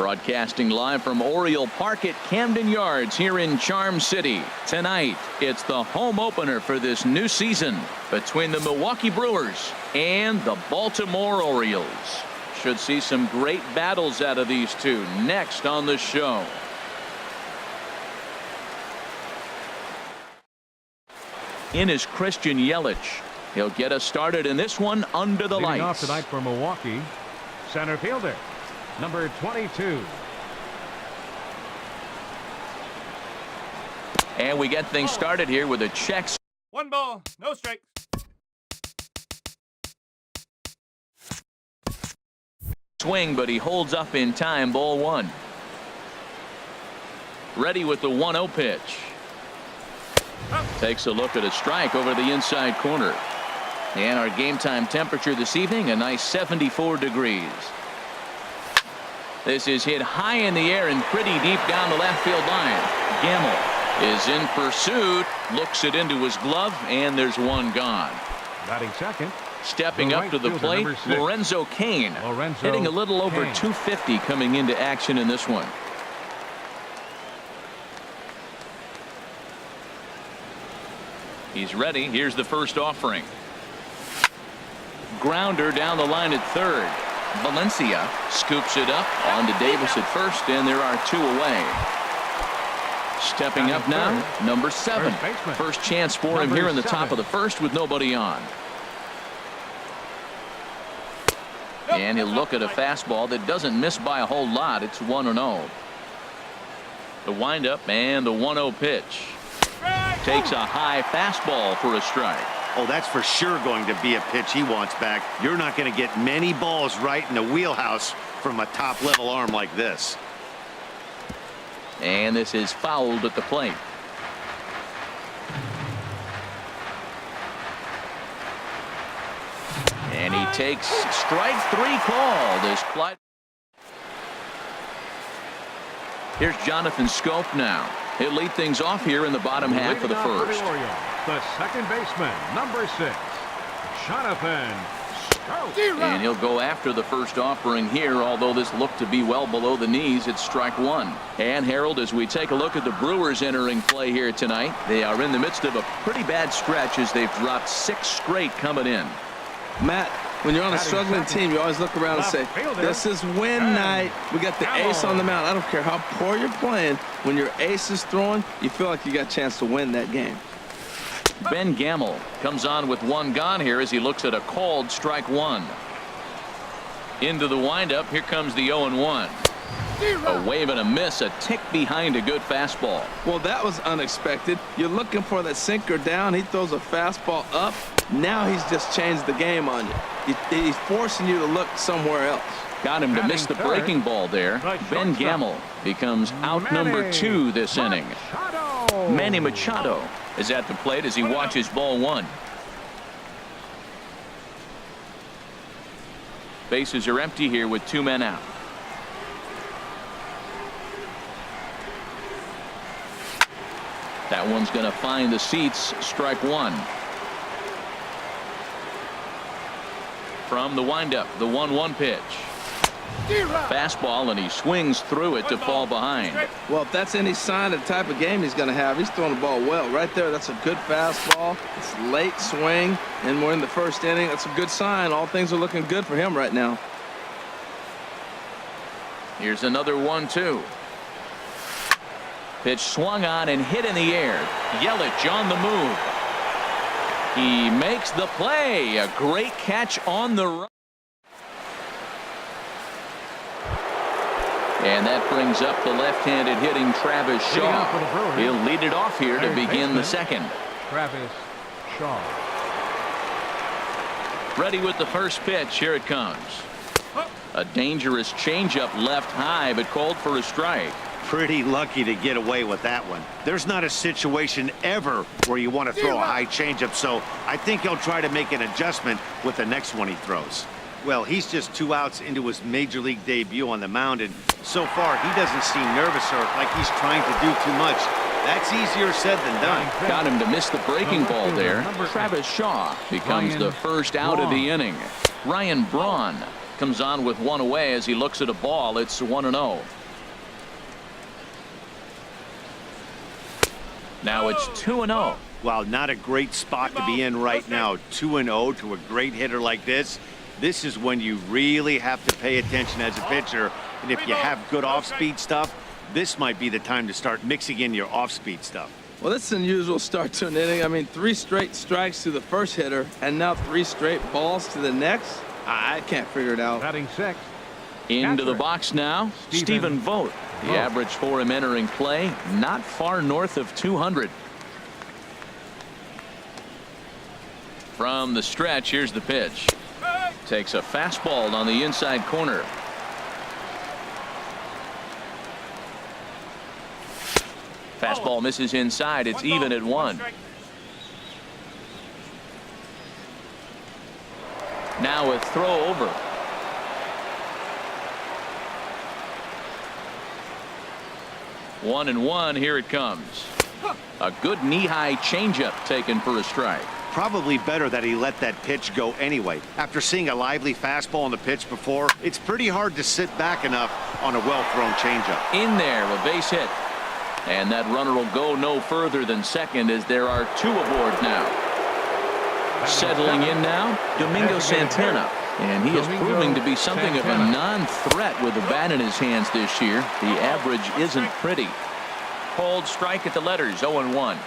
Broadcasting live from Oriole Park at Camden Yards here in Charm City. Tonight, it's the home opener for this new season between the Milwaukee Brewers and the Baltimore Orioles. Should see some great battles out of these two next on the show. In is Christian Yelich. He'll get us started in this one under the lights. Leading off tonight for Milwaukee, center fielder, number 22. And we get things started here with a check. 1 ball, no strikes. Swing, but he holds up in time. Ball 1. Ready with the 1-0 pitch. Takes a look at a strike over the inside corner. And our game time temperature this evening, a nice 74 degrees. This is hit high in the air and pretty deep down the left field line. Gamble is in pursuit, looks it into his glove, and there's one gone. Batting second. Stepping up to the plate, Lorenzo Cain. Hitting a little over 250 coming into action in this one. He's ready. Here's the first offering. Grounder down the line at third. Valencia scoops it up onto Davis at first, and there are 2 away. Stepping up now, number 7. First chance for him here in the top of the first with nobody on. And he'll look at a fastball that doesn't miss by a whole lot. It's 1-0. The windup and the 1-0 pitch. Takes a high fastball for a strike. Oh, that's for sure going to be a pitch he wants back. You're not going to get many balls right in the wheelhouse from a top-level arm like this. And this is fouled at the plate. And he takes strike 3 called as Clyde. Here's Jonathan Scope now. He'll lead things off here in the bottom half of the first. The second baseman, number 6, Jonathan Scope. And he'll go after the first offering here, although this looked to be well below the knees. It's strike 1. And Harold, as we take a look at the Brewers entering play here tonight, they are in the midst of a pretty bad stretch as they've dropped 6 straight coming in. Matt, when you're on a struggling team, you always look around and say, this is win night. We got the ace on the mound. I don't care how poor you're playing. When your ace is throwing, you feel like you got a chance to win that game. Ben Gamble comes on with 1 gone here as he looks at a called strike 1. Into the windup. Here comes the 0-1. A wave and a miss, a tick behind a good fastball. Well, that was unexpected. You're looking for that sinker down. He throws a fastball up. Now he's just changed the game on you. He's forcing you to look somewhere else. Got him to miss the breaking ball there. Ben Gamble becomes out number 2 this inning. Manny Machado is at the plate as he watches ball 1. Bases are empty here with 2 men out. That one's going to find the seats. Strike 1. From the windup, the 1-1 pitch. Fastball, and he swings through it to fall behind. Well, if that's any sign of the type of game he's going to have, he's throwing the ball well. Right there, that's a good fastball. It's late swing, and we're in the first inning. That's a good sign. All things are looking good for him right now. Here's another 1-2. Pitch swung on and hit in the air. Yelich on the move. He makes the play. A great catch on the run. And that brings up the left-handed hitting Travis Shaw. He'll lead it off here to begin the second. Travis Shaw. Ready with the first pitch. Here it comes. A dangerous changeup left high, but called for a strike. Pretty lucky to get away with that one. There's not a situation ever where you want to throw a high changeup, so I think he'll try to make an adjustment with the next one he throws. Well, he's just 2 outs into his major league debut on the mound, and so far he doesn't seem nervous or like he's trying to do too much. That's easier said than done. Got him to miss the breaking ball there. Travis Shaw becomes the first out of the inning. Ryan Braun comes on with one away as he looks at a ball. It's 1-0. Now it's 2-0. Well, not a great spot to be in right now. 2-0 to a great hitter like this. This is when you really have to pay attention as a pitcher. And if you have good off-speed stuff, this might be the time to start mixing in your off-speed stuff. Well, this is an unusual start to an inning. I mean, 3 straight strikes to the first hitter, and now 3 straight balls to the next. I can't figure it out. Batting 6th. Into the box now, Stephen Vogt. The average for him entering play, not far north of 200. From the stretch, here's the pitch. Takes a fastball on the inside corner. Fastball misses inside. It's even at 1. Now a throw over. One and one. Here it comes. A good knee-high changeup taken for a strike. Probably better that he let that pitch go anyway. After seeing a lively fastball on the pitch before, it's pretty hard to sit back enough on a well-thrown changeup. In there, a base hit. And that runner will go no further than second as there are 2 aboard now. Settling in now, Domingo Santana. And he is proving to be something of a non-threat with the bat in his hands this year. The average isn't pretty. Cold strike at the letters, 0-1.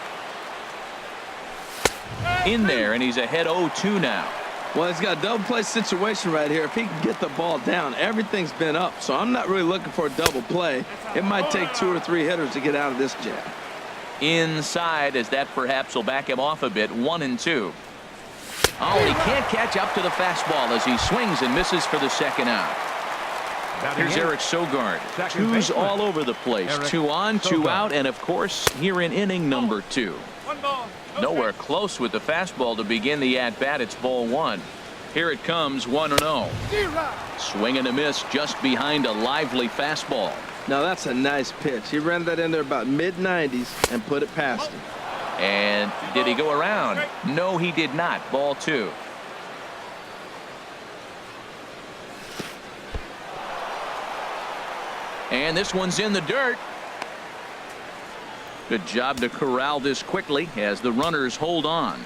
In there, and he's ahead 0-2 now. Well, he's got a double play situation right here. If he can get the ball down, everything's been up. So I'm not really looking for a double play. It might take 2 or 3 hitters to get out of this jam. Inside, as that perhaps will back him off a bit, 1-2. Oh, he can't catch up to the fastball as he swings and misses for the second out. Here's Eric Sogard. 2's all over the place. 2 on, 2 out, and of course, here in inning number 2. Nowhere close with the fastball to begin the at-bat. It's ball 1. Here it comes, 1-0. Swing and a miss just behind a lively fastball. Now that's a nice pitch. He ran that in there about mid-90s and put it past him. And did he go around? No, he did not. Ball 2. And this one's in the dirt. Good job to corral this quickly as the runners hold on.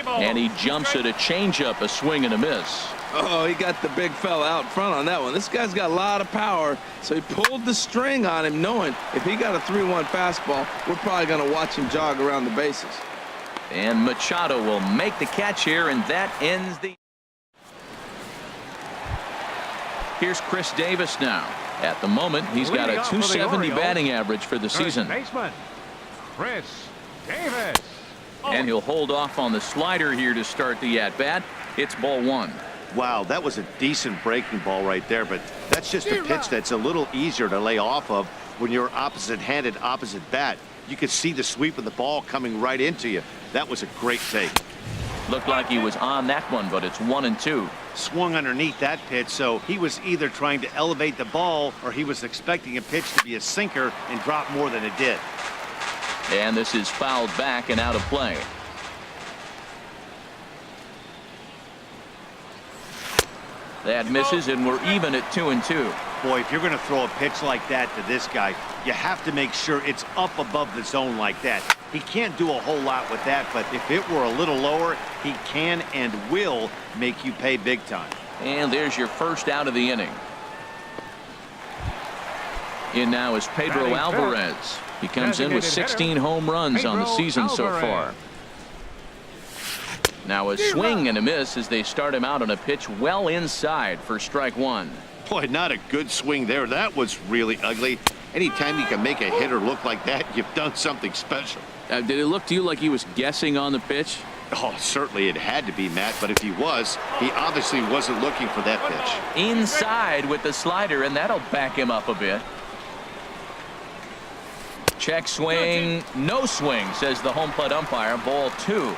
And he jumps at a changeup, a swing and a miss. Oh, he got the big fella out front on that one. This guy's got a lot of power, so he pulled the string on him, knowing if he got a 3-1 fastball, we're probably going to watch him jog around the bases. And Machado will make the catch here, and that ends the... Here's Chris Davis now. At the moment, he's got a .270 batting average for the season. Baseman, Chris Davis. And he'll hold off on the slider here to start the at-bat. It's ball 1. Wow, that was a decent breaking ball right there, but that's just a pitch that's a little easier to lay off of when you're opposite-handed, opposite bat. You could see the sweep of the ball coming right into you. That was a great take. Looked like he was on that one, but it's 1-2. Swung underneath that pitch, so he was either trying to elevate the ball or he was expecting a pitch to be a sinker and drop more than it did. And this is fouled back and out of play. That misses, and we're even at 2-2. Boy, if you're going to throw a pitch like that to this guy, you have to make sure it's up above the zone like that. He can't do a whole lot with that, but if it were a little lower, he can and will make you pay big time. And there's your first out of the inning. In now is Pedro Alvarez. He comes in with 16 home runs on the season so far. Now a swing and a miss as they start him out on a pitch well inside for strike 1. Boy, not a good swing there. That was really ugly. Anytime you can make a hitter look like that, you've done something special. Did it look to you like he was guessing on the pitch? Oh, certainly it had to be, Matt, but if he was, he obviously wasn't looking for that pitch. Inside with the slider, and that'll back him up a bit. Check swing, no swing, says the home plate umpire. Ball 2.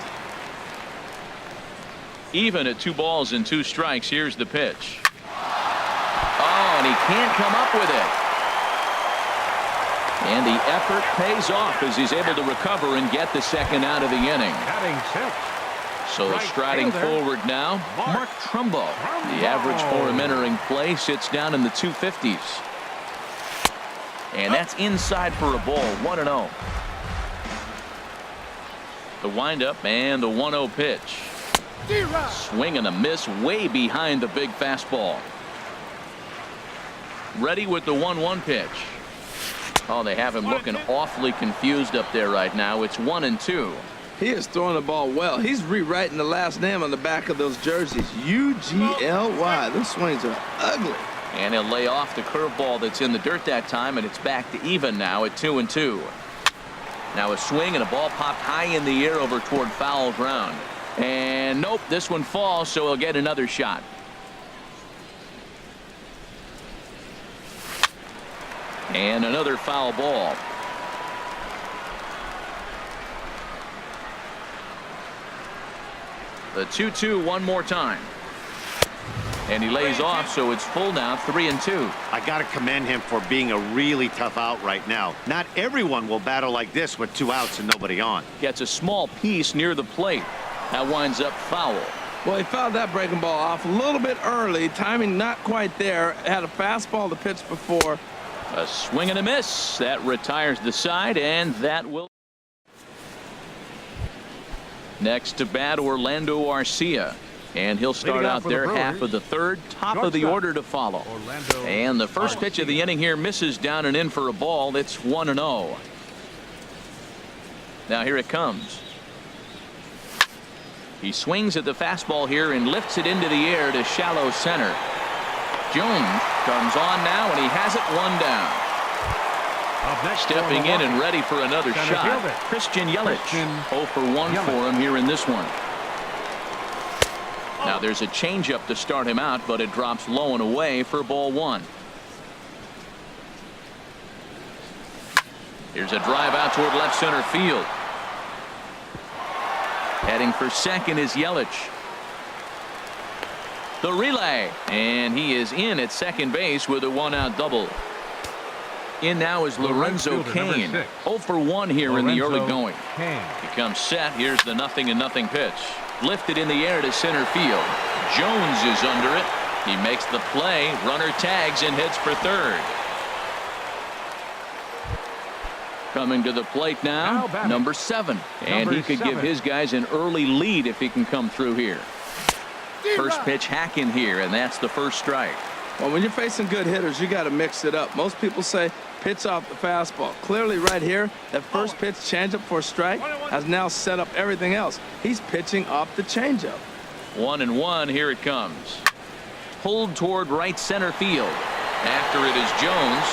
Even at 2 balls and 2 strikes. Here's the pitch. Oh, and he can't come up with it. And the effort pays off as he's able to recover and get the second out of the inning. Batting So striding forward now, Mark Trumbo. The average for him entering play sits down in the 250s. And that's inside for a ball, 1-0. The windup and the 1-0 pitch. Swing and a miss way behind the big fastball. Ready with the 1-1 pitch. Oh, they have him looking awfully confused up there right now. It's 1-2. He is throwing the ball well. He's rewriting the last name on the back of those jerseys. U-G-L-Y. Those swings are ugly. And he'll lay off the curveball that's in the dirt that time, and it's back to even now at 2-2. Now a swing and a ball popped high in the air over toward foul ground. And nope, this one falls, so he'll get another shot. And another foul ball. The 2-2 one more time. And he lays off, so it's full now, 3-2. I got to commend him for being a really tough out right now. Not everyone will battle like this with 2 outs and nobody on. Gets a small piece near the plate. That winds up foul. Well, he fouled that breaking ball off a little bit early. Timing not quite there. Had a fastball to pitch before. A swing and a miss. That retires the side, and that will. Next to bat, Orlando Arcia. And he'll start out there half of the third, top of the order to follow. And the first pitch of the inning here misses down and in for a ball. It's 1-0. Now here it comes. He swings at the fastball here and lifts it into the air to shallow center. Jones comes on now, and he has it 1 down. Stepping in and ready for another shot, Christian Yelich. 0 for 1 for him here in this one. Now there's a changeup to start him out, but it drops low and away for ball 1. Here's a drive out toward left center field. Heading for second is Yelich. The relay, and he is in at second base with a 1-out double. In now is Lorenzo Cain. 0 for 1 here in the early going. He comes set. Here's the 0-0 pitch. Lifted in the air to center field. Jones is under it. He makes the play. Runner tags and heads for third. Coming to the plate now, number 7. And he could give his guys an early lead if he can come through here. First pitch hack in here, and that's the first strike. Well, when you're facing good hitters, you got to mix it up. Most people say pitch off the fastball. Clearly right here, that first pitch changeup for a strike has now set up everything else. He's pitching off the changeup. 1-1, here it comes. Pulled toward right center field. After it is Jones.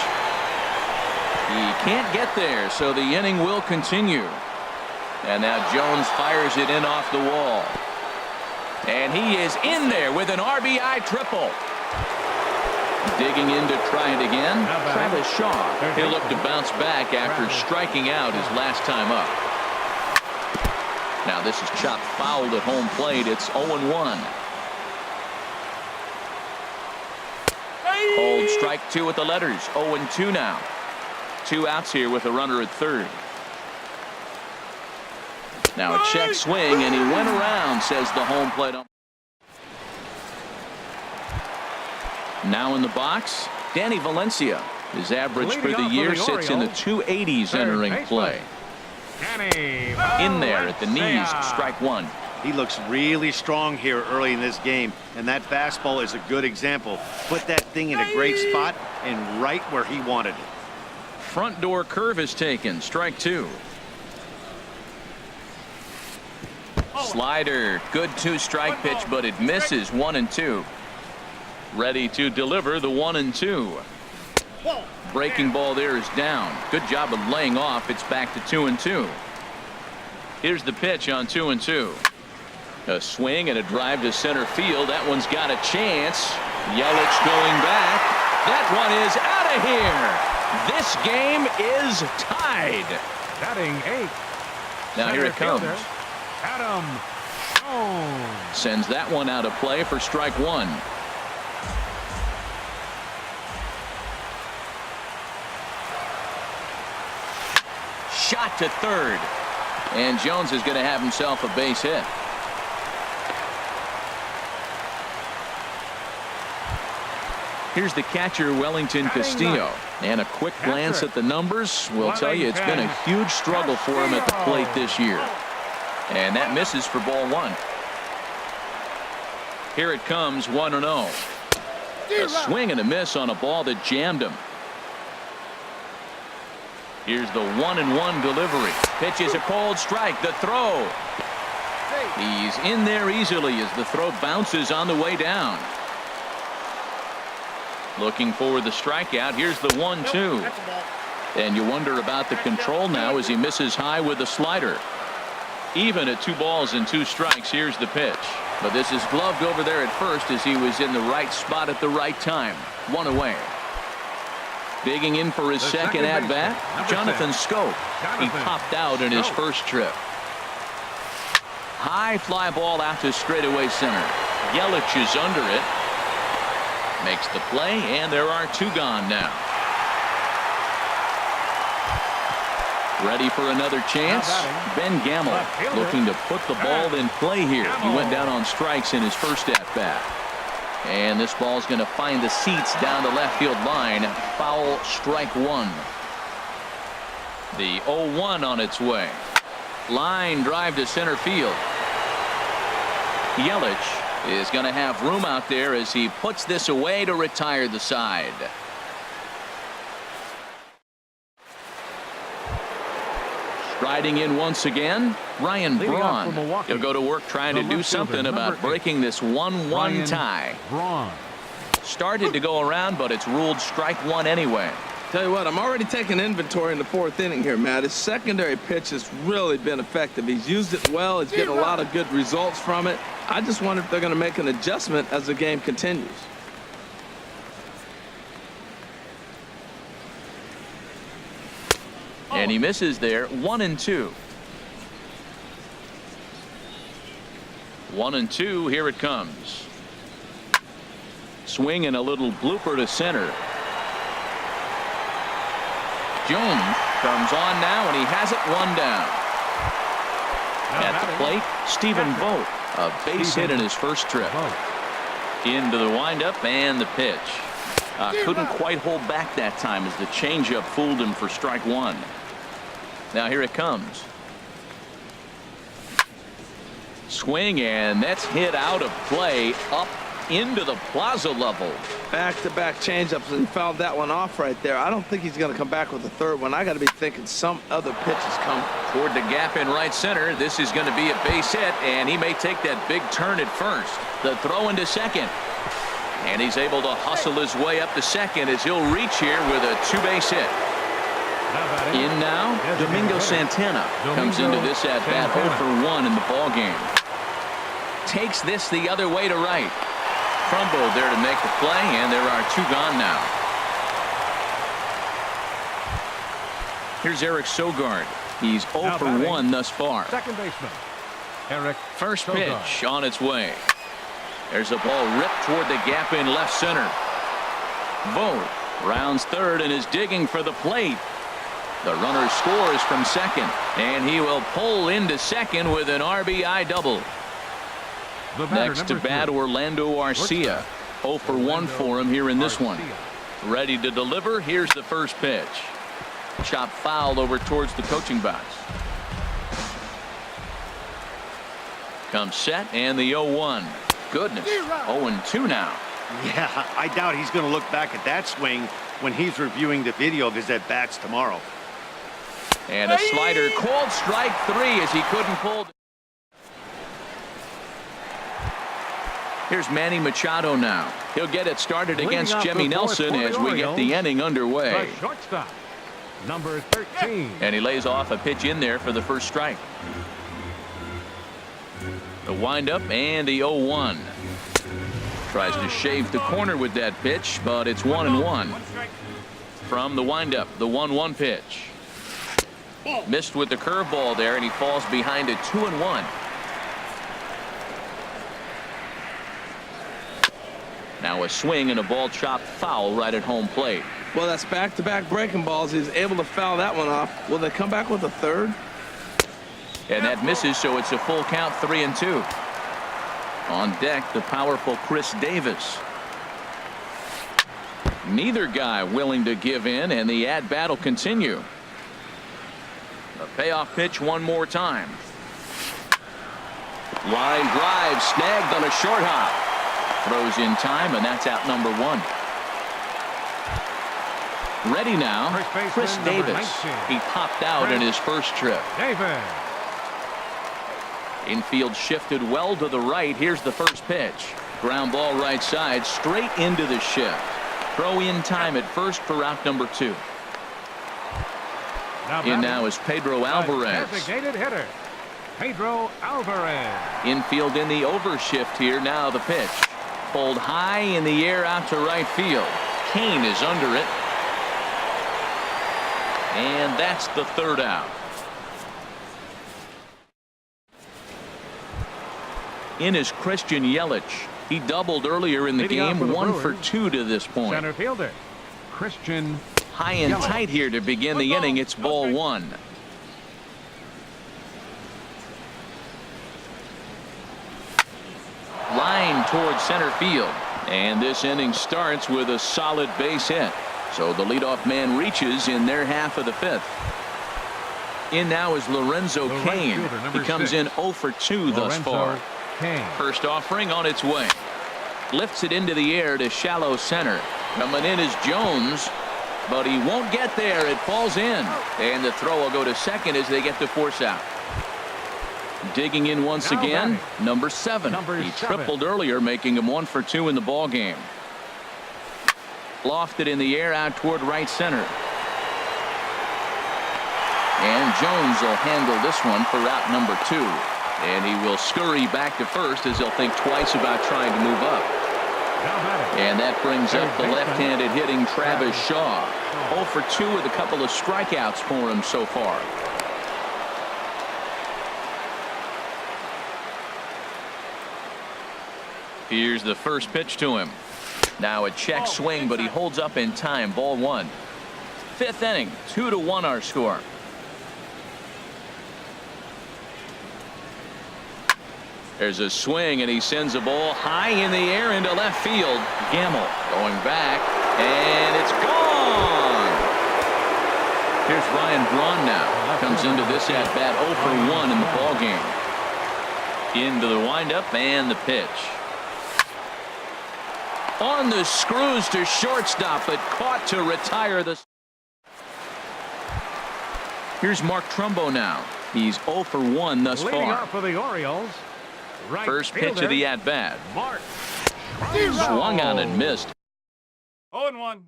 He can't get there, so the inning will continue. And now Jones fires it in off the wall. And he is in there with an RBI triple. Digging in to try it again, Travis Shaw. He'll look to bounce back after striking out his last time up. Now this is chopped fouled at home plate. It's 0-1. Old strike 2 with the letters. 0-2 now. 2 outs here with a runner at third. Now a check swing, and he went around, says the home plate umpire. Now in the box, Danny Valencia. His average for the year sits in the 280s entering play. In there at the knees, strike 1. He looks really strong here early in this game, and that fastball is a good example. Put that thing in a great spot and right where he wanted it. Front door curve is taken, strike 2. Slider, good 2-strike pitch, but it misses. 1-2. Ready to deliver the 1-2. Breaking ball there is down. Good job of laying off. It's back to 2-2. Here's the pitch on 2-2. A swing and a drive to center field. That one's got a chance. Yelich going back. That one is out of here. This game is tied. Batting 8. Now here it comes. Adam Jones sends that one out of play for strike 1. Shot to third, and Jones is going to have himself a base hit. Here's the catcher, Wellington Castillo. And a quick glance at the numbers will tell you it's been a huge struggle for him at the plate this year. And that misses for ball one. Here it comes, 1-0. A swing and a miss on a ball that jammed him. Here's the 1-1 delivery. Pitch is a cold strike. The throw. He's in there easily as the throw bounces on the way down. Looking for the strikeout. Here's the 1-2. And you wonder about the control now as he misses high with the slider. Even at 2 balls and 2 strikes. Here's the pitch. But this is gloved over there at first as he was in the right spot at the right time. 1 away. Digging in for his second at-bat, Jonathan Scope. He popped out in his first trip. High fly ball out to straightaway center. Yelich is under it. Makes the play, and there are 2 gone now. Ready for another chance? Ben Gamble looking to put the ball in play here. He went down on strikes in his first at-bat. And this ball's going to find the seats down the left field line. Foul, strike 1. The 0-1 on its way. Line drive to center field. Yelich is going to have room out there as he puts this away to retire the side. Striding in once again, Ryan Braun. He'll go to work trying to do something about breaking this 1-1 tie. Started to go around, but it's ruled strike 1 anyway. Tell you what, I'm already taking inventory in the 4th inning here, Matt. His secondary pitch has really been effective. He's used it well. He's getting a lot of good results from it. I just wonder if they're going to make an adjustment as the game continues. And he misses there. 1-2. 1-2. Here it comes. Swing and a little blooper to center. Jones comes on now, and he has it 1 down. At the plate, Stephen Vogt, a base hit in his first trip. Into the windup and the pitch. Couldn't quite hold back that time as the changeup fooled him for strike 1. Now here it comes. Swing, and that's hit out of play up into the plaza level. Back-to-back changeups, and he fouled that one off right there. I don't think he's going to come back with the 3rd one. I got to be thinking some other pitch is coming. Toward the gap in right center. This is going to be a base hit, and he may take that big turn at first. The throw into second. And he's able to hustle his way up to second as he'll reach here with a 2-base hit. In now, Domingo Santana comes into this at-bat 0 for 1 in the ballgame. Takes this the other way to right. Trumbo there to make the play, and there are 2 gone now. Here's Eric Sogard. He's 0 for 1 thus far. Second baseman, Eric. First pitch on its way. There's a ball ripped toward the gap in left center. Vogt rounds 3rd and is digging for the plate. The runner scores from second, and he will pull into second with an RBI double. Next to bat, Orlando Arcia. 0 for 1 for him here in this one. Ready to deliver. Here's the first pitch. Chop foul over towards the coaching box. Comes set, and the 0-1. Goodness, 0-2 now. Yeah, I doubt he's going to look back at that swing when he's reviewing the video of his at-bats tomorrow. And a slider, called strike 3 as he couldn't pull. Here's Manny Machado now. He'll get it started against Jimmy Nelson as we get the inning underway. The shortstop, number 13. And he lays off a pitch in there for the first strike. The windup and the 0-1. Tries to shave the corner with that pitch, but it's 1-1. From the windup, the 1-1 pitch. Missed with the curveball there, and he falls behind it 2-1. Now a swing and a ball chopped foul right at home plate. Well, that's back-to-back breaking balls. He's able to foul that one off. Will they come back with a 3rd? And that misses, so it's a full count, 3-2. On deck, the powerful Chris Davis. Neither guy willing to give in, and the at-bat will continue. A payoff pitch one more time. Line drive snagged on a short hop. Throws in time, and that's out number 1. Ready now, Chris Davis. He popped out in his first trip. Davis. Infield shifted well to the right. Here's the first pitch. Ground ball right side, straight into the shift. Throw in time at first for out number 2. In now is Pedro Alvarez. Designated hitter, Pedro Alvarez. Infield in the overshift here. Now the pitch. Pulled high in the air out to right field. Kane is under it. And that's the third out. In is Christian Yelich. He doubled earlier in the game. 1 for 2 to this point. Center fielder, Christian. High and tight here to begin the inning. It's ball 1. Line towards center field. And this inning starts with a solid base hit. So the leadoff man reaches in their half of the 5th. In now is Lorenzo Cain. He comes in 0 for 2 thus far. First offering on its way. Lifts it into the air to shallow center. Coming in is Jones, but he won't get there. It falls in, and the throw will go to second as they get the force out. Digging in once again, number 7. He tripled earlier, making him 1 for 2 in the ball game. Lofted in the air out toward right center. And Jones will handle this one for out number 2. And he will scurry back to first as he'll think twice about trying to move up. And that brings up the left-handed hitting Travis Shaw. 0 for 2 with a couple of strikeouts for him so far. Here's the first pitch to him. Now a check swing, but he holds up in time. Ball 1. 5th inning, 2-1 our score. There's a swing, and he sends a ball high in the air into left field. Gamble going back, and it's gone. Here's Ryan Braun now. Comes into this at bat 0 for 1 in the ball game. Into the windup and the pitch. On the screws to shortstop, but caught to retire the. Here's Mark Trumbo now. He's 0 for 1 thus far. Leading off for the Orioles. First pitch of the at-bat. Swung on and missed. 0-1.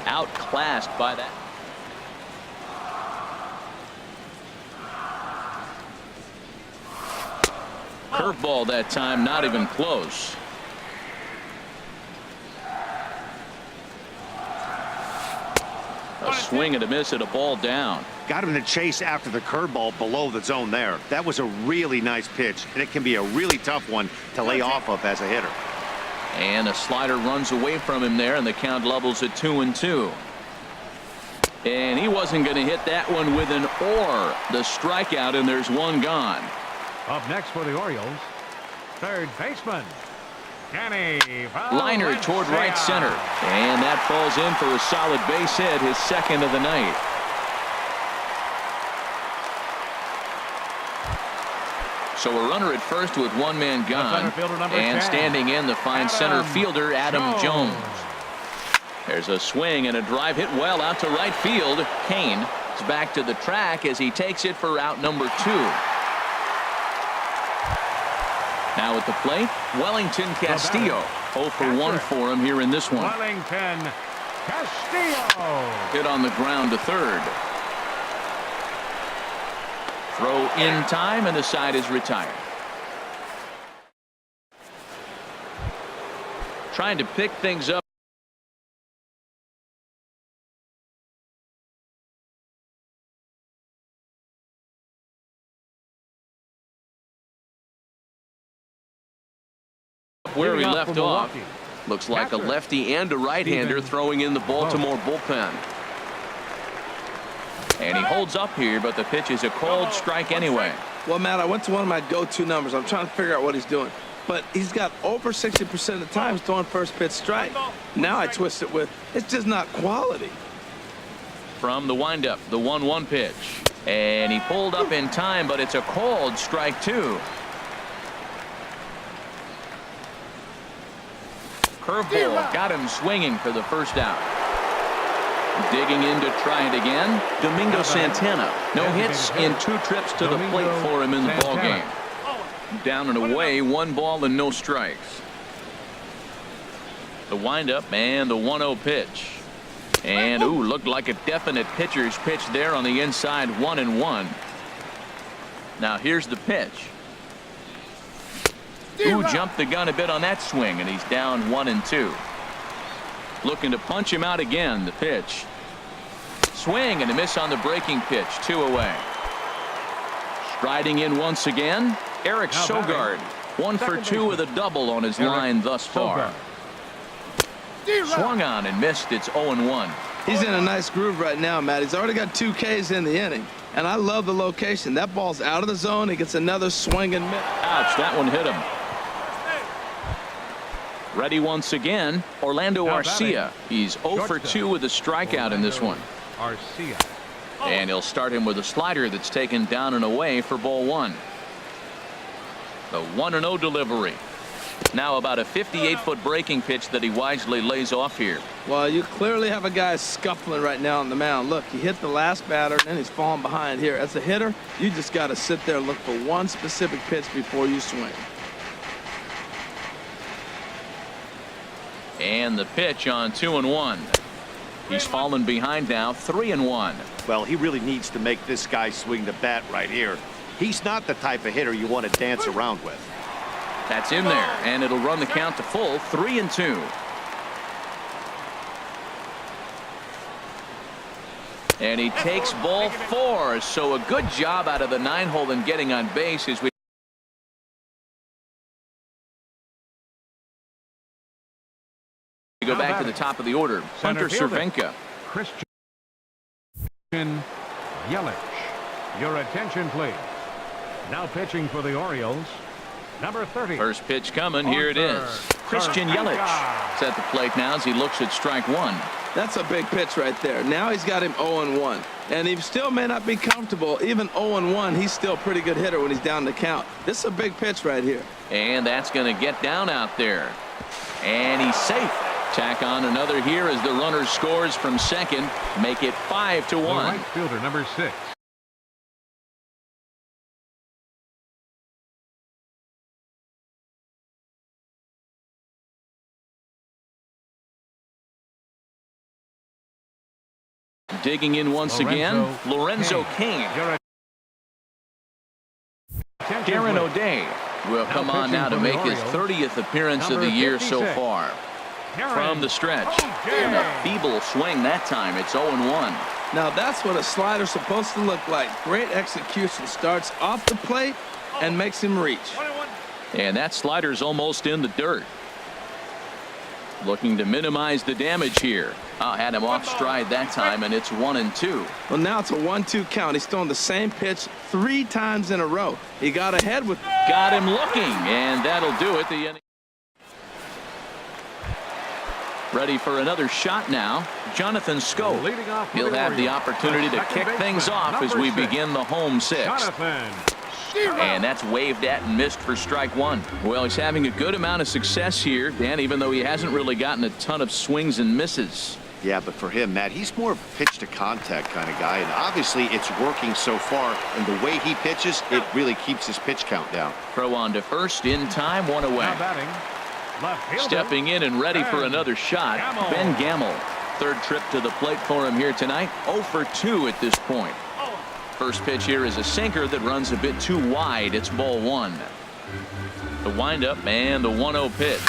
Outclassed by that. Curveball that time, not even close. A swing and a miss at a ball down. Got him to chase after the curveball below the zone there. That was a really nice pitch, and it can be a really tough one to lay off of as a hitter. And a slider runs away from him there, and the count levels at 2-2. And he wasn't going to hit that one with an or. The strikeout, and there's one gone. Up next for the Orioles, third baseman, Danny Liner toward right center. And that falls in for a solid base hit, his second of the night. So a runner at first with one man gone. And standing in the fine center fielder, Adam Jones. There's a swing and a drive hit well out to right field. Kane is back to the track as he takes it for out number 2. Now at the plate, Wellington Castillo. 0 for 1 for him here in this one. Wellington Castillo. Hit on the ground to third. Throw in time, and the side is retired. Trying to pick things up. Where he left off. Looks like a lefty and a right-hander throwing in the Baltimore bullpen. And he holds up here, but the pitch is a cold strike anyway. Well, Matt, I went to one of my go-to numbers. I'm trying to figure out what he's doing. But he's got over 60% of the times throwing first pitch strike. Now I twist it with, it's just not quality. From the windup, the 1-1 pitch. And he pulled up in time, but it's a cold strike two. Curveball got him swinging for the first out. Digging in to try it again. Domingo Santana. No hits in 2 trips to the plate for him in the ball game. Down and away, 1 ball and no strikes. The windup and the 1-0 pitch. And ooh, looked like a definite pitcher's pitch there on the inside, 1-1. Now here's the pitch. Ooh, jumped the gun a bit on that swing, and he's down 1-2. Looking to punch him out again. The pitch. Swing and a miss on the breaking pitch. 2 away. Striding in once again, Eric Sogard. 1 for 2 with a double on his line thus far. Swung on and missed. It's 0-1. He's in a nice groove right now, Matt. He's already got 2 Ks in the inning. And I love the location. That ball's out of the zone. He gets another swing and miss. Ouch, that one hit him. Ready once again, Orlando Arcia. He's 0 for 2 with a strikeout in this one. Arcia. And he'll start him with a slider that's taken down and away for ball 1. The 1-0 delivery. Now about a 58-foot breaking pitch that he wisely lays off here. Well, you clearly have a guy scuffling right now on the mound. Look, he hit the last batter, and then he's falling behind here. As a hitter, you just got to sit there and look for one specific pitch before you swing. And the pitch on 2-1. He's fallen behind now, 3-1. Well, he really needs to make this guy swing the bat right here. He's not the type of hitter you want to dance around with. That's in there, and it'll run the count to full, 3-2. And he takes ball 4, so a good job out of the 9-hole in getting on base as we go back to the top of the order. Hunter Cervenka. Christian Yelich. Your attention, please. Now pitching for the Orioles, number 30. First pitch coming. Here it is. Christian Yelich is at the plate now as he looks at strike 1. That's a big pitch right there. Now he's got him 0-1. And he still may not be comfortable. Even 0-1, he's still a pretty good hitter when he's down the count. This is a big pitch right here. And that's going to get down out there. And he's safe. Tack on another here as the runner scores from second. Make it 5-1. The right fielder, number 6. Digging in once again, Lorenzo Cain. Darren O'Day will come on now to make his 30th appearance of the year so far. From the stretch, and a feeble swing that time. It's 0-1. Now that's what a slider's supposed to look like. Great execution. Starts off the plate and makes him reach. And that slider's almost in the dirt. Looking to minimize the damage here. Had him off stride that time, and it's 1-2. Well, now it's a 1-2 count. He's throwing the same pitch 3 times in a row. He got ahead with. Got him looking, and that'll do it. The inning. Ready for another shot now. Jonathan Scope. He'll have the opportunity to kick things off as we begin the home 6th. And that's waved at and missed for strike 1. Well, he's having a good amount of success here, Dan, even though he hasn't really gotten a ton of swings and misses. Yeah, but for him, Matt, he's more of a pitch to contact kind of guy, and obviously it's working so far, and the way he pitches, it really keeps his pitch count down. Throw on to first, in time, 1 away. Stepping in and ready for another shot, Ben Gamel. Third trip to the plate for him here tonight. 0 for 2 at this point. First pitch here is a sinker that runs a bit too wide. It's ball one. The windup and the 1-0 pitch.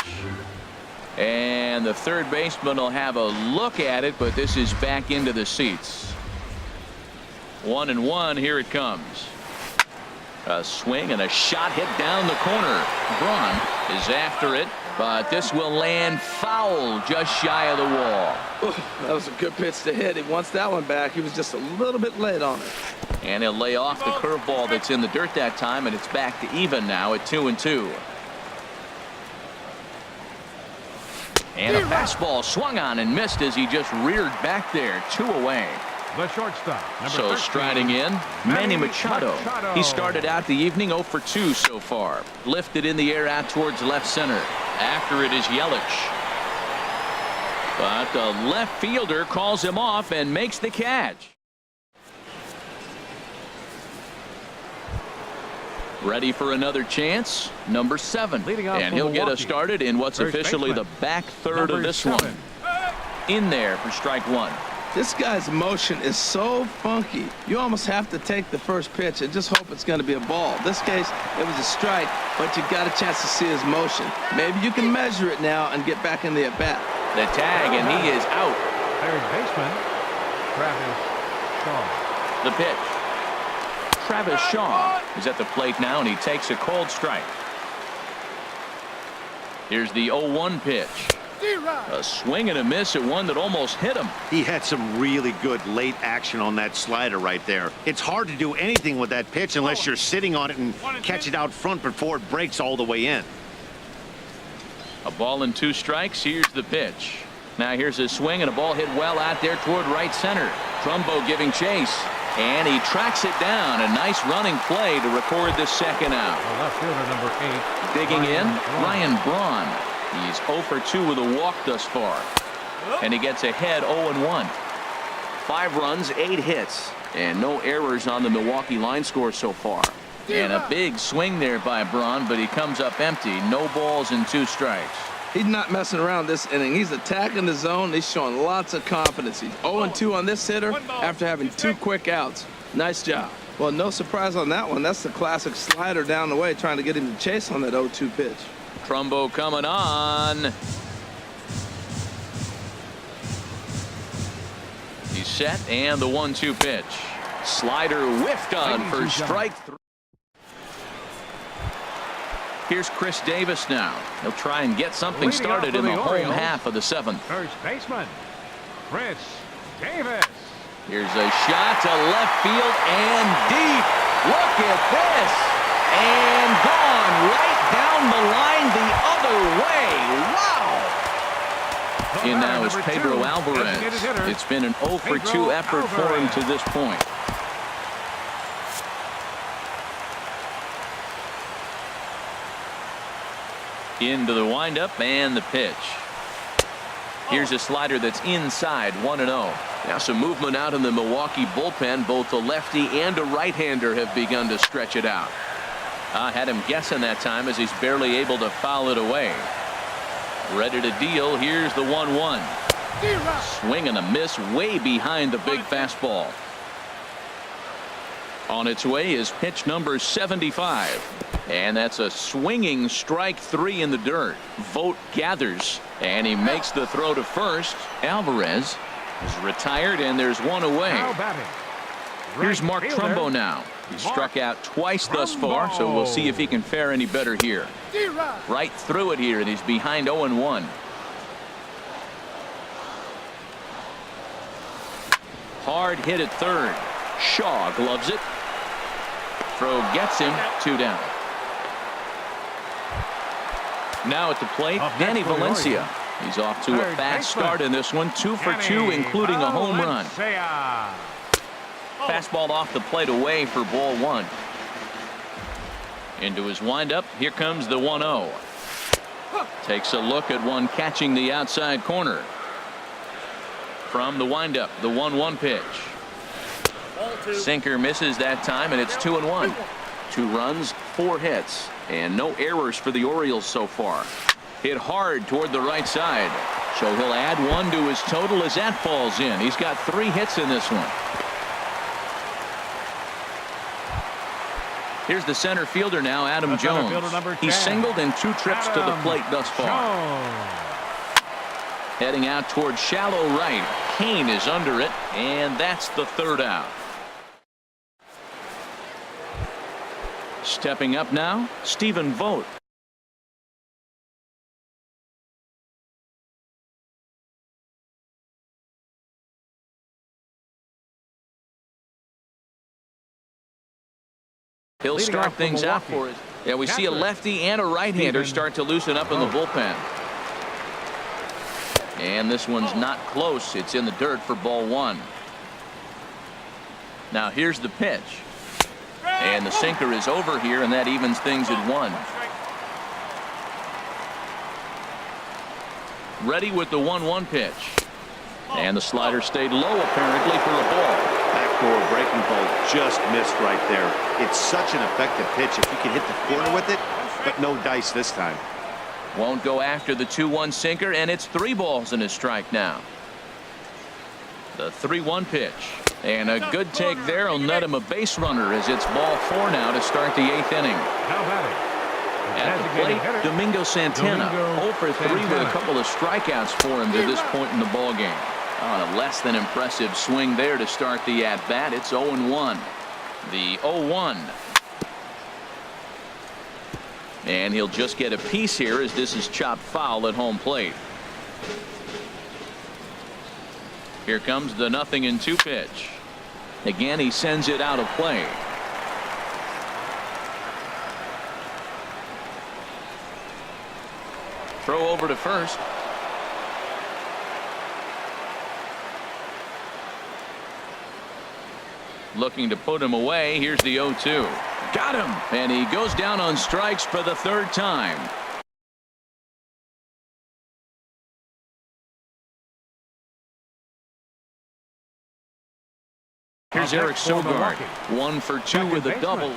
And the third baseman will have a look at it, but this is back into the seats. 1-1. Here it comes. A swing and a shot hit down the corner. Braun is after it, but this will land foul just shy of the wall. That was a good pitch to hit. He wants that one back. He was just a little bit late on it. And he'll lay off the curveball that's in the dirt that time, and it's back to even now at 2-2. And a fastball swung on and missed as he just reared back there. 2 away. The shortstop. So 13, striding in, Manny Machado. He started out the evening 0 for 2 so far. Lifted in the air out towards left center. After it is Yelich. But the left fielder calls him off and makes the catch. Ready for another chance. Number 7. And he'll get us started in what's officially the back third of this one. In there for strike 1. This guy's motion is so funky. You almost have to take the first pitch and just hope it's going to be a ball. This case, it was a strike, but you got a chance to see his motion. Maybe you can measure it now and get back in the at-bat. The tag, and he is out. Third baseman, Travis Shaw. The pitch. Travis Shaw is at the plate now, and he takes a cold strike. Here's the 0-1 pitch. A swing and a miss at one that almost hit him. He had some really good late action on that slider right there. It's hard to do anything with that pitch unless you're sitting on it and catch it out front before it breaks all the way in. A ball and 2 strikes. Here's the pitch. Now here's a swing and a ball hit well out there toward right center. Trumbo giving chase, and he tracks it down. A nice running play to record the second out. Left fielder number 8. Digging in, Ryan Braun. He's 0 for 2 with a walk thus far, and he gets ahead 0-1. 5 runs, 8 hits, and no errors on the Milwaukee line score so far. And a big swing there by Braun, but he comes up empty. No balls and 2 strikes. He's not messing around this inning. He's attacking the zone. He's showing lots of confidence. He's 0-2 on this hitter after having 2 quick outs. Nice job. Well, no surprise on that one. That's the classic slider down the way, trying to get him to chase on that 0-2 pitch. Trumbo coming on. He's set, and the 1-2 pitch. Slider whiffed on for strike 3. Here's Chris Davis now. He'll try and get something started in the home half of the 7th. First baseman, Chris Davis. Here's a shot to left field and deep. Look at this. And gone right down the line the other way. Wow. In now is Pedro Alvarez. It's been an 0 for 2 effort for him to this point. Into the windup and the pitch. Here's a slider that's inside, 1-0. Now some movement out in the Milwaukee bullpen. Both the lefty and a right-hander have begun to stretch it out. I had him guessing that time as he's barely able to foul it away. Ready to deal. Here's the 1-1. Swing and a miss way behind the big fastball. On its way is pitch number 75. And that's a swinging strike 3 in the dirt. Vogt gathers, and he makes the throw to first. Alvarez is retired, and there's 1 away. Here's Mark Trumbo now. He struck out twice thus far, so we'll see if he can fare any better here. Right through it here, and he's behind 0-1. Hard hit at third. Shaw gloves it. Throw gets him. 2 down. Now at the plate, Danny Valencia. He's off to a fast start in this one. 2 for 2, including a home run. Fastball off the plate away for ball 1. Into his windup. Here comes the 1-0. Takes a look at one catching the outside corner. From the windup, the 1-1 pitch. Sinker misses that time, and it's 2-1. 2 runs, 4 hits, and no errors for the Orioles so far. Hit hard toward the right side, so he'll add 1 to his total as that falls in. He's got 3 hits in this one. Here's the center fielder now, Adam The center fielder, Jones. number He's 10. singled in 2 trips to the plate thus far. Jones. Heading out towards shallow right. Kane is under it, and that's the 3rd out. Stepping up now, Stephen Vogt. He'll Leading start off for things out Milwaukee. for us. Yeah, we see a Catcher, lefty and a right-hander Stephen start to loosen up in the Vogt. bullpen. And this one's not close. It's in the dirt for ball 1. Now here's the pitch. And the sinker is over here, and that evens things at 1. Ready with the 1-1 pitch. And the slider stayed low apparently for a ball. Backdoor breaking ball just missed right there. It's such an effective pitch if you can hit the corner with it, but no dice this time. Won't go after the 2-1 sinker, and it's 3 balls and a strike now. The 3-1 pitch. And a good take there will net him a base runner as it's ball 4 now to start the 8th inning. Now batting. At the plate, Domingo Santana. 0 for 3 with a couple of strikeouts for him to this point in the ball game. On a less than impressive swing there to start the at-bat. It's 0-1. The 0-1. And he'll just get a piece here as this is chopped foul at home plate. Here comes the 0-2 pitch. Again, he sends it out of play. Throw over to first. Looking to put him away. Here's the 0-2. Got him. And he goes down on strikes for the 3rd time. Here's Eric Sogard. 1 for 2 with a double.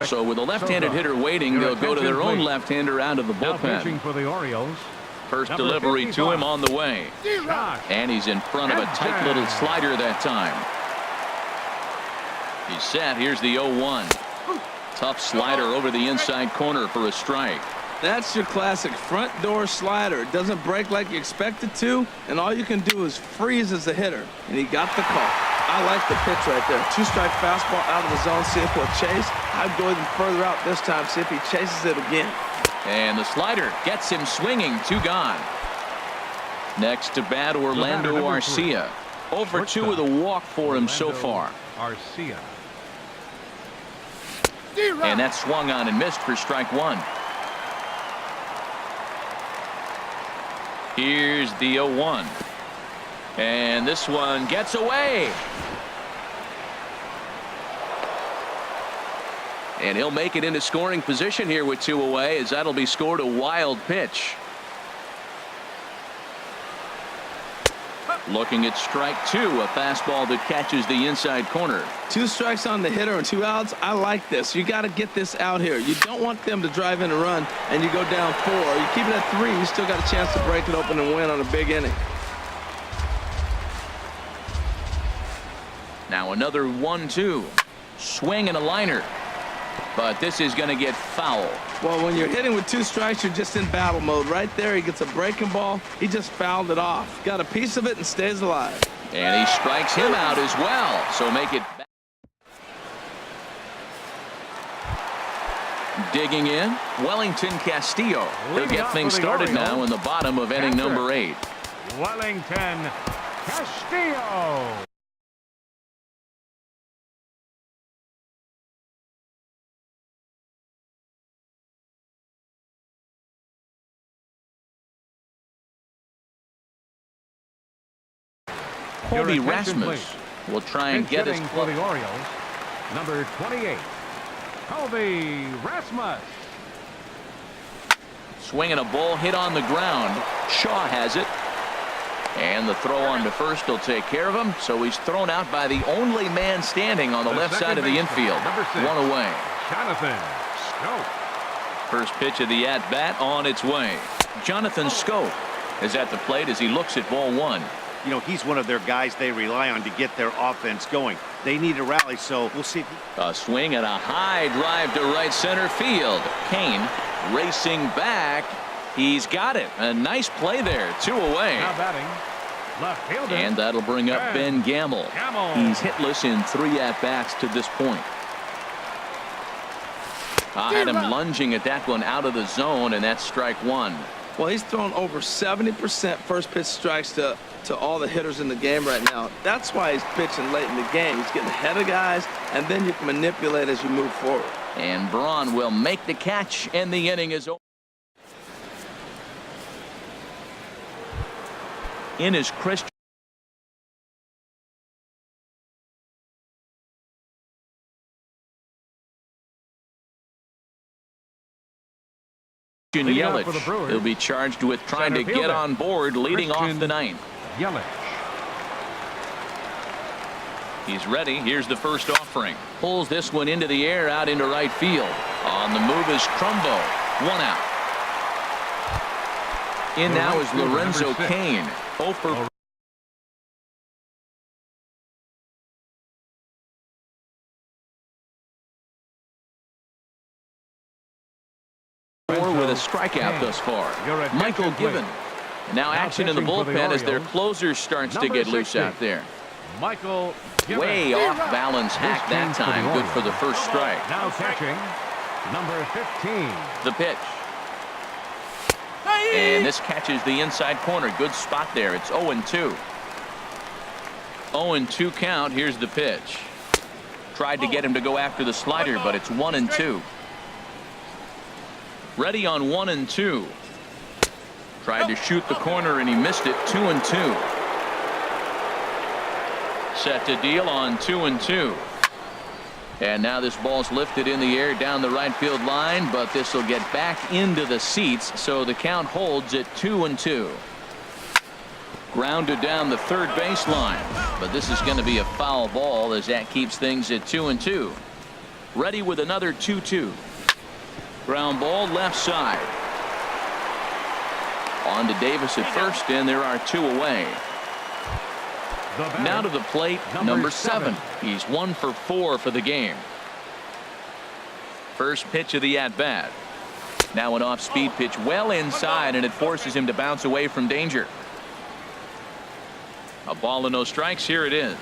So with a left-handed hitter waiting, they'll go to their own left-hander out of the Now pitching bullpen. for the Orioles. First Number delivery to 55. him on the way. Josh. And he's in front of a tight little slider that time. He's set. Here's the 0-1. Tough slider over the inside corner for a strike. That's your classic front door slider. It doesn't break like you expect it to, and all you can do is freeze as a hitter. And he got the call. I like the pitch right there. 2-strike fastball out of the zone. See if he'll chase. I'd go even further out this time. See if he chases it again. And the slider gets him swinging. 2 gone. Next to bat, Orlando number 3. Arcia. 0 for 2 with a walk for him so far. Arcia. And that swung on and missed for strike 1. Here's the 0-1. And this one gets away. And he'll make it into scoring position here with 2 away, as that'll be scored a wild pitch. Looking at strike 2, a fastball that catches the inside corner. 2 strikes on the hitter and 2 outs. I like this. You got to get this out here. You don't want them to drive in a run and you go down 4. You keep it at 3, you still got a chance to break it open and win on a big inning. Now another 1-2. Swing and a liner. But this is going to get foul. Well, when you're hitting with 2 strikes, you're just in battle mode. Right there, he gets a breaking ball. He just fouled it off. Got a piece of it and stays alive. And he strikes him out as well. So make it back. Digging in, Wellington Castillo. They'll Leading get off things for the started now Orioles. in the bottom of inning Catcher. number 8. Wellington Castillo. Colby attention, Rasmus please. will try and get his Pitching for club. the Orioles, number 28, Colby Rasmus. Swinging a ball hit on the ground. Shaw has it. And the throw on to first will take care of him. So he's thrown out by the only man standing on the left second side of the baseman, infield. number 6, 1 away. Jonathan Scope. First pitch of the at-bat on its way. Jonathan Scope is at the plate as he looks at ball 1. You know, he's one of their guys they rely on to get their offense going. They need a rally, so we'll see. A swing and a high drive to right center field. Kane racing back. He's got it. A nice play there. 2 away. Now batting, left fielder. And that'll bring up Ben Gamble. He's hitless in 3 at-bats to this point. I had him lunging at that one out of the zone, and that's strike 1. Well, he's thrown over 70% first pitch strikes to all the hitters in the game right now. That's why he's pitching late in the game. He's getting ahead of guys, and then you can manipulate as you move forward. And Braun will make the catch, and the inning is over. In is Christian Yelich. He'll be charged with trying to get on board, leading off the 9th. Yelich. He's ready. Here's the first offering. Pulls this one into the air, out into right field. On the move is Trumbo. 1 out. In now is Lorenzo Cain. 0 for with a strikeout thus far. Michael Given. Now action in the bullpen as their closer starts to get loose out there. Michael Given. Way off balance hack that time. Good for the first strike. Now catching, number 15. The pitch. And this catches the inside corner. Good spot there. It's 0-2. 0-2 count. Here's the pitch. Tried to get him to go after the slider, but it's 1-2. Ready on 1-2. Tried to shoot the corner and he missed it. 2-2. Set to deal on 2-2. And now this ball's lifted in the air down the right field line, but this will get back into the seats, so the count holds at 2-2. Grounded down the third baseline, but this is going to be a foul ball as that keeps things at 2-2. Ready with another 2-2. Ground ball left side. On to Davis at first, and there are 2 away. Now to the plate, number 7. He's 1 for 4 for the game. First pitch of the at-bat. Now an off-speed pitch well inside, and it forces him to bounce away from danger. A ball and no strikes. Here it is.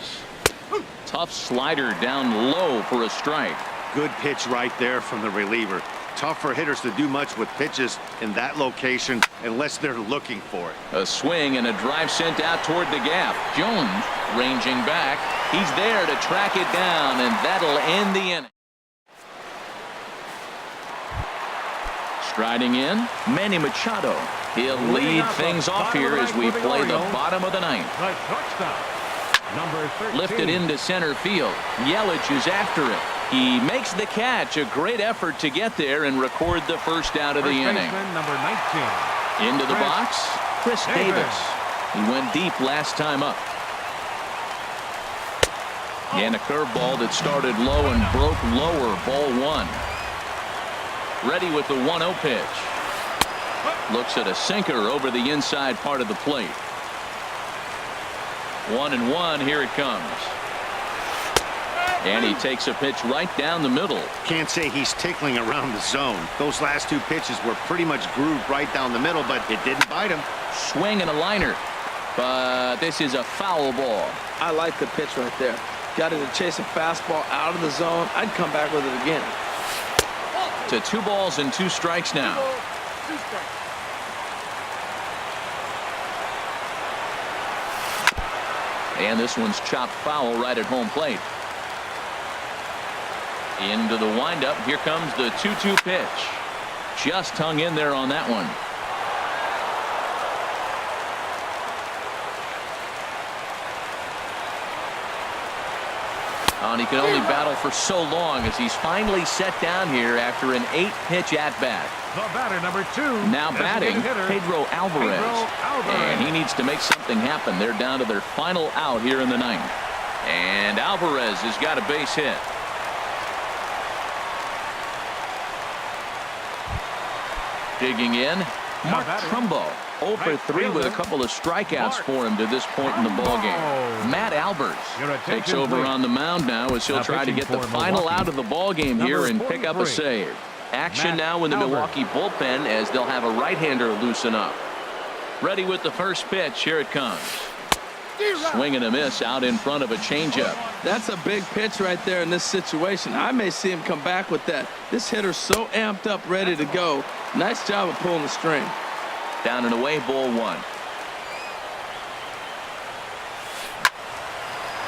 Tough slider down low for a strike. Good pitch right there from the reliever. Tough for hitters to do much with pitches in that location unless they're looking for it. A swing and a drive sent out toward the gap. Jones ranging back. He's there to track it down, and that'll end the inning. Striding in, Manny Machado. He'll lead things off here as we play the bottom of the 9th. Number 13. Lifted into center field. Yelich is after it. He makes the catch. A great effort to get there and record the first out of the inning. Number 19. Into the box, Chris Davis. He went deep last time up. And a curveball that started low and broke lower. Ball 1. Ready with the 1-0 pitch. Looks at a sinker over the inside part of the plate. 1-1. Here it comes. And he takes a pitch right down the middle. Can't say he's tickling around the zone. Those last 2 pitches were pretty much grooved right down the middle, but it didn't bite him. Swing and a liner. But this is a foul ball. I like the pitch right there. Got it to chase a fastball out of the zone. I'd come back with it again. To 2 balls and 2 strikes now. And this one's chopped foul right at home plate. Into the windup. Here comes the 2-2 pitch. Just hung in there on that one. And he can only battle for so long as he's finally set down here after an 8-pitch at-bat. The batter, number 2. Now batting, Pedro Alvarez. And he needs to make something happen. They're down to their final out here in the 9th. And Alvarez has got a base hit. Digging in, Mark Trumbo. 0 for 3 with a couple of strikeouts for him to this point in the ballgame. Matt Albers takes over on the mound now as he'll try to get the final out of the ballgame here and pick up a save. Action now in the Milwaukee bullpen as they'll have a right-hander loosen up. Ready with the first pitch. Here it comes. Swing and a miss out in front of a changeup. That's a big pitch right there in this situation. I may see him come back with that. This hitter's so amped up, ready to go. Nice job of pulling the string. Down and away, ball 1.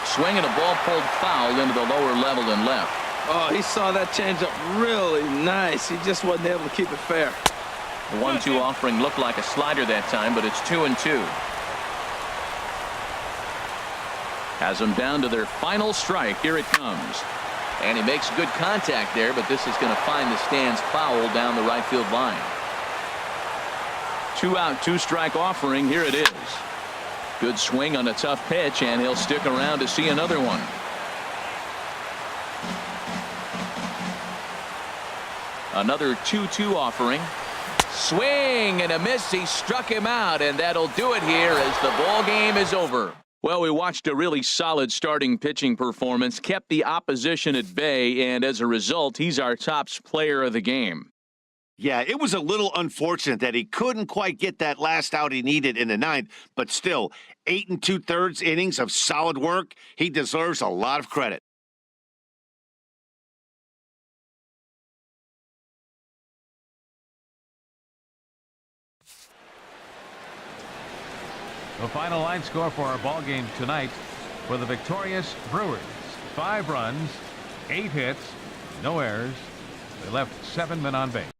Swing and a ball pulled foul into the lower level and left. Oh, he saw that changeup really nice. He just wasn't able to keep it fair. The 1-2 offering looked like a slider that time, but it's 2-2. Has them down to their final strike. Here it comes. And he makes good contact there, but this is going to find the stands foul down the right field line. 2 out, 2 strike offering. Here it is. Good swing on a tough pitch, and he'll stick around to see another one. Another 2-2 offering. Swing and a miss. He struck him out, and that'll do it here as the ball game is over. Well, we watched a really solid starting pitching performance, kept the opposition at bay, and as a result, he's our top player of the game. Yeah, it was a little unfortunate that he couldn't quite get that last out he needed in the 9th, but still, 8 2/3 innings of solid work. He deserves a lot of credit. The final line score for our ball game tonight for the victorious Brewers: 5 runs, 8 hits, no errors. They left 7 men on base.